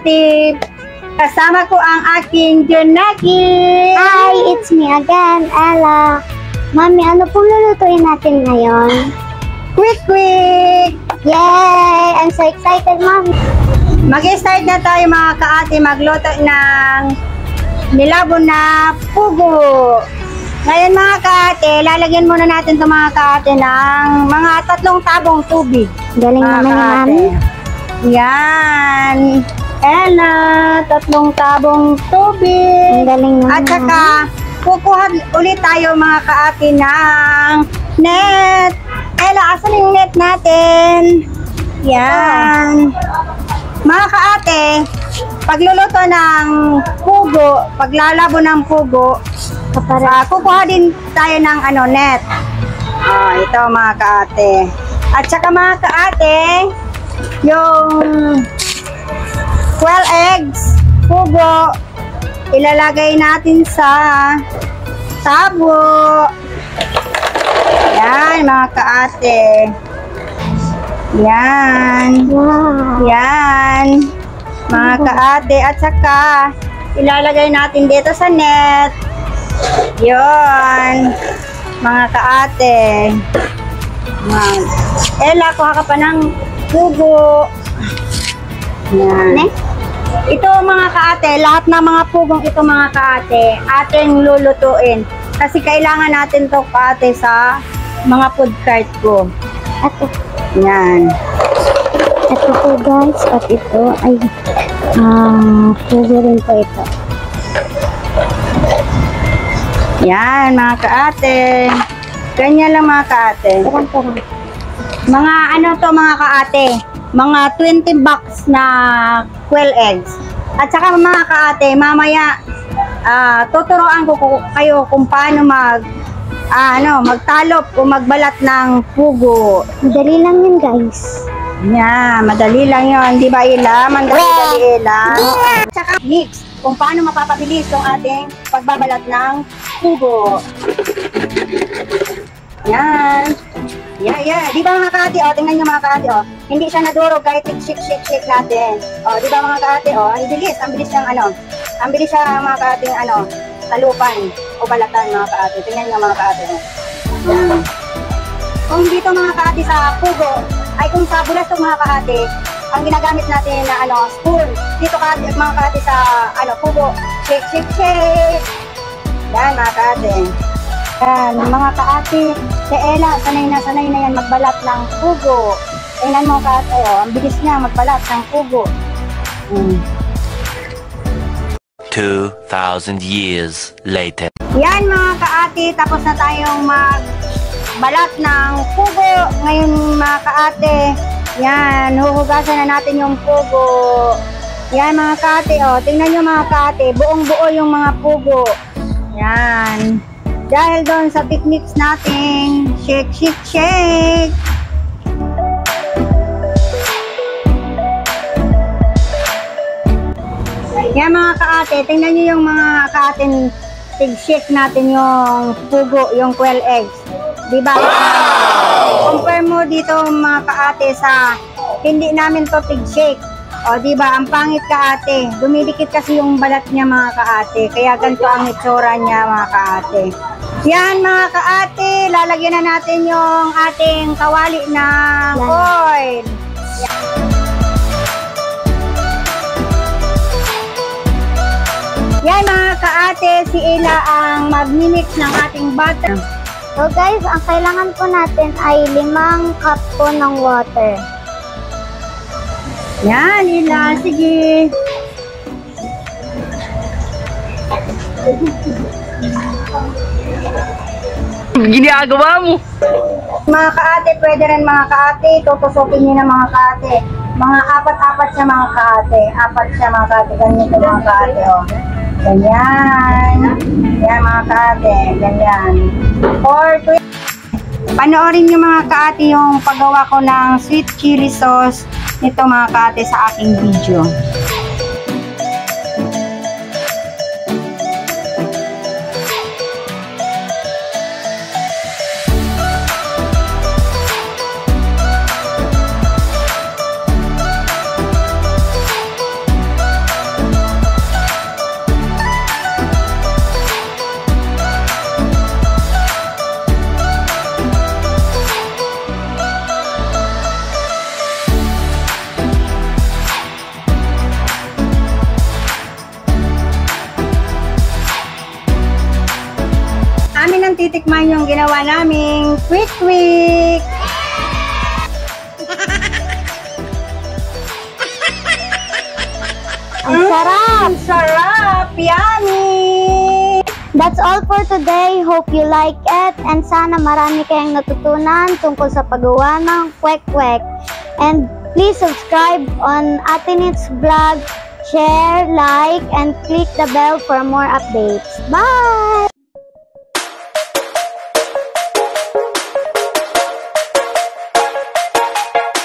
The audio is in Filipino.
ate. Kasama ko ang aking Junaki. Hi, it's me again, Ella. Mami, ano pong lulutuin natin ngayon? Quick! Yay! I'm so excited, Mami. Mag-start na tayo mga kaate magluto ng nilabon na pugo. Ngayon mga kaate, lalagyan muna natin itong mga kaate ng mga 3 tabong tubig. Galing naman ni Mami. Yan. Ella, 3 tabong tubig. Ang galing naman. At saka, kukuha ulit tayo mga kaate ng net. Ella, asan yung net natin? Yan. Mga kaate, pagluluto ng pugo, paglalabo ng pugo, kukuha din tayo ng net. Ito mga kaate. At saka mga kaate, yung 12 eggs, pugo, ilalagay natin sa tabo. Yan mga kaate. Yan. Wow. Yan. Mga kaate. At saka, ilalagay natin dito sa net. Yon. Mga kaate. Ella, kuha ka pa ng pugo. Yan. Ito mga kaate, lahat ng mga pugong ito mga kaate, ating lulutuin. Kasi kailangan natin to kaate sa mga food cart ko. Ito. Yan. Ito po guys, at ito ay pugo rin po ito. Yan mga kaate. Ganyan lang mga kaate. Parang. Mga to mga kaate, mga 20 box na quail eggs. At saka mga kaate, mamaya tuturuan ko kayo kung paano magtalop o magbalat ng pugo. Madali lang yun guys. Yeah, madali lang yun. Di ba Ila? Madali Ila. At saka mix kung paano mapapabilis yung ating pagbabalat ng pugo. Yan. Yeah. Di ba mga kaate, tingnan nyo mga kaate, hindi siya nadurog kahit shake natin. Di ba mga kaate, ang bilis ng ang bilis siya mga kaate, talupan o balatan mga kaate. Tingnan nyo mga kaate. Yan. Kung dito mga kaate sa pugo, ay kung sa bulas ito mga kaate, ang ginagamit natin na spoon. Dito kaate, mga kaate sa pugo, shake. Yan mga kaate. Yan, mga kaate, si Ella, sanay na yan magbalat ng pugo. Tingnan mo kaate, ang bilis niya magbalat ng pugo. 2,000 years later. Yan mga kaate, tapos na tayong magbalat ng pugo. Ngayon mga kaate, yan, huhugasan na natin yung pugo. Yan mga kaate, tingnan nyo mga kaate, buong-buo yung mga pugo. Yan. Dahil doon sa techniques natin, shake. Yan mga kaate, tingnan nyo yung mga kaating tig-shake natin yung pugo, yung quail eggs. Diba? Compare mo dito mga kaate sa hindi namin to tig-shake. Diba? Ang pangit kaate. Dumidikit kasi yung balat niya mga kaate. Kaya ganito ang itsura niya mga kaate. Yan mga kaate, lalagyan na natin yung ating kawali ng oil. Yan mga kaate, si Ella ang magmimix ng ating butter. So guys, ang kailangan po natin ay 5 cup po ng water. Yan Ella, sige. Ginagawa mo. Mga kaate, pwede rin mga kaate, tutusukin nyo na mga kaate. Mga 4 siya mga kaate. 4 siya mga kaate, ganito mga kaate. Ganyan. Yan mga kaate, ganyan. Panoorin nyo mga kaate yung paggawa ko ng sweet chili sauce nito mga kaate sa aking video. namin nang titikman yung ginawa naming quick. Ang sarap! Ang sarap! Yummy! That's all for today. Hope you like it. And sana marami kayong natutunan tungkol sa paggawa ng kwek-kwek. And please subscribe on Ate Nits Vlog. Share, like, and click the bell for more updates. Bye!